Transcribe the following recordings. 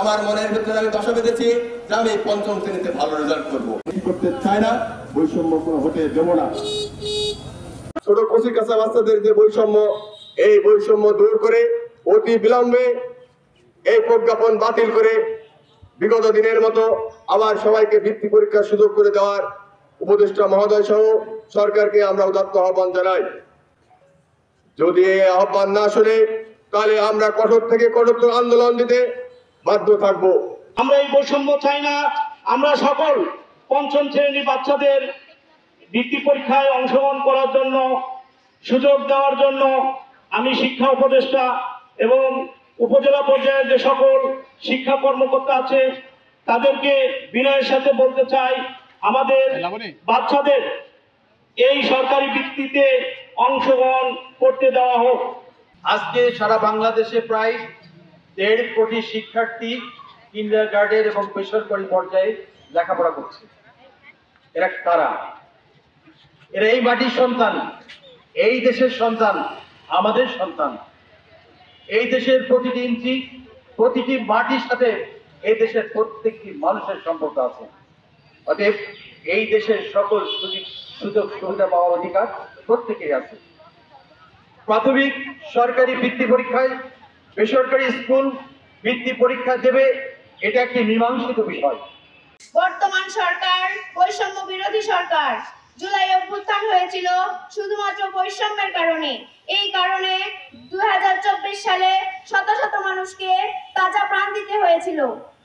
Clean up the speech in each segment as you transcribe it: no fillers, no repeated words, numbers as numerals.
আমার মনের ভিতরে আমি বাসা বেঁধেছি যে আমি পঞ্চম শ্রেণীতে ভালো রেজাল্ট করবো, করতে চাই না, বৈষম্য হতে দেব না। ছোট কচি কাঁচা বাচ্চাদের যে বৈষম্য, এই বৈষম্য দূর করে অতি বিলম্বে এই প্রজ্ঞাপন বাতিল করে বিগত দিনের মতো আবার সবাইকে বৃত্তি পরীক্ষার সুযোগ করে দেওয়ার উপদেষ্টা মহোদয় সহ সরকারকে আমরা উদাত্ত আহ্বান জানাই। যদি এই আহ্বান না শুনে তাহলে আমরা কঠোর থেকে কঠোর আন্দোলন দিতে বাধ্য থাকবো। আমরা এই বৈষম্য চাই না। আমরা সকল পঞ্চম শ্রেণীর বাচ্চাদের বৃত্তি পরীক্ষায় অংশগ্রহণ করার জন্য সুযোগ দেওয়ার জন্য আমি শিক্ষা উপদেষ্টা এবং উপজেলা পর্যায়ে যে সকল শিক্ষা কর্মকর্তা আছে তাদেরকে বিনয়ের সাথে বলতে চাই, আমাদের বাচ্চাদের এই সরকারি বৃত্তিতে অংশগ্রহণ করতে দেওয়া হোক। আজকে সারা বাংলাদেশে প্রায় 1.5 কোটি শিক্ষার্থী কিন্ডারগার্টেন এবং বেসরকারি পর্যায়ে লেখাপড়া করছে। এরা কারা? এরা এই মাটির সন্তান, এই দেশের সন্তান, আমাদের সন্তান। এই দেশের প্রতিটি ইঞ্চি, প্রতিটি মাটির সাথে এই দেশের প্রত্যেকটি মানুষের সম্পর্ক আছে। অতএব এই দেশের সকল সুযোগ সুবিধা পাওয়ার অধিকার প্রত্যেকেই আছে। প্রাথমিক সরকারি বৃত্তি পরীক্ষায় বেসরকারি স্কুল বৃত্তি পরীক্ষা দেবে, এটা একটি মীমাংসিত বিষয়। বর্তমান সরকার বৈষম্য বিরোধী সরকার। জুলাই অভ্যুত্থান হয়েছিল শুধুমাত্র বৈষম্যের কারণে। এই কারণে 2024 সালে শত শত মানুষকে তাজা প্রাণ দিতে হয়েছিল।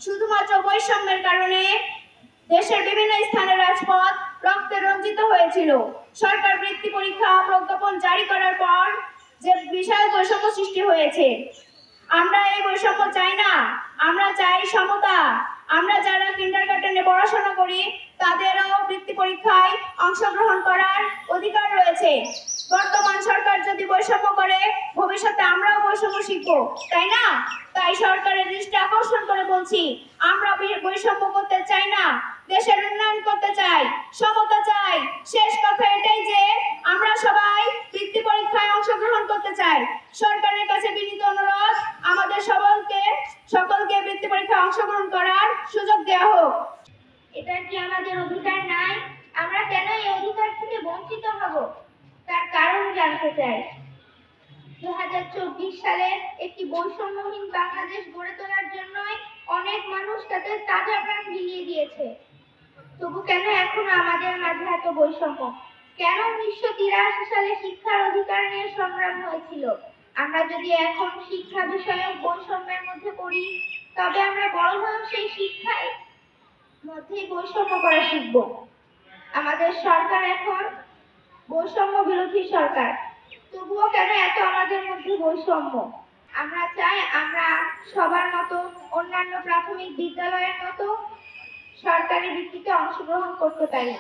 শুধুমাত্র বৈষম্যের কারণে দেশের বিভিন্ন স্থানের রাজপথ রক্তে রঞ্জিত হয়েছিল। সরকার বৃত্তি পরীক্ষা প্রজ্ঞাপন জারি করার পর যে বিশাল বৈষম্য সৃষ্টি হয়েছে, আমরা এই বৈষম্য চাই না। আমরা চাই সমতা। আমরা যারা কিন্ডারগার্টেনে পড়াশোনা করি তাদেরও বৃত্তি পরীক্ষায় অংশগ্রহণ করার অধিকার রয়েছে। বর্তমান সরকার যদি বৈষম্য করে, ভবিষ্যতে আমরাও বৈষম্য শিখবো, তাই না? তাই সরকারের দৃষ্টি আকর্ষণ করে বলছি, আমরা বৈষম্য করতে চাই না, দেশের উন্নয়ন করতে চাই, সমতা চাই। শেষ কথা এটাই যে আমরা সবাই বৃত্তি পরীক্ষায় অংশগ্রহণ করতে চাই। সরকারের কাছে বিনীত অনুরোধ, আমাদের সকলকে বৃত্তি পরীক্ষায় অংশগ্রহণ করার সুযোগ দেওয়া হোক। এটা কি আমাদের অধিকার নাই? আমরা কেন এই অধিকার থেকে বঞ্চিত হব? তার কারণ জানতে চাই। 2024 সালে একটি বৈষম্যহীন বাংলাদেশ গড়ে তোলার জন্যই অনেক মানুষ তাদের তাজা প্রাণ বিলিয়ে দিয়েছে। তবু কেন এখনো আমাদের মাঝে এত বৈষম্য? কেন 1983 সালে শিক্ষার অধিকার নিয়ে সংগ্রাম হয়েছিল? আমরা যদি এখন শিক্ষা বিষয়ক বৈষম্যের মধ্যে পড়ি, তবে আমরা বড় হয়েও সেই শিক্ষায় মধ্যেই বৈষম্য করা শিখব। আমাদের সরকার এখন বৈষম্য বিরোধী সরকার, তবুও কেন এত আমাদের মধ্যে বৈষম্য? আমরা চাই আমরা সবার মতো অন্যান্য প্রাথমিক বিদ্যালয়ের মতো সরকারি বৃত্তিতে অংশগ্রহণ করতে পারি।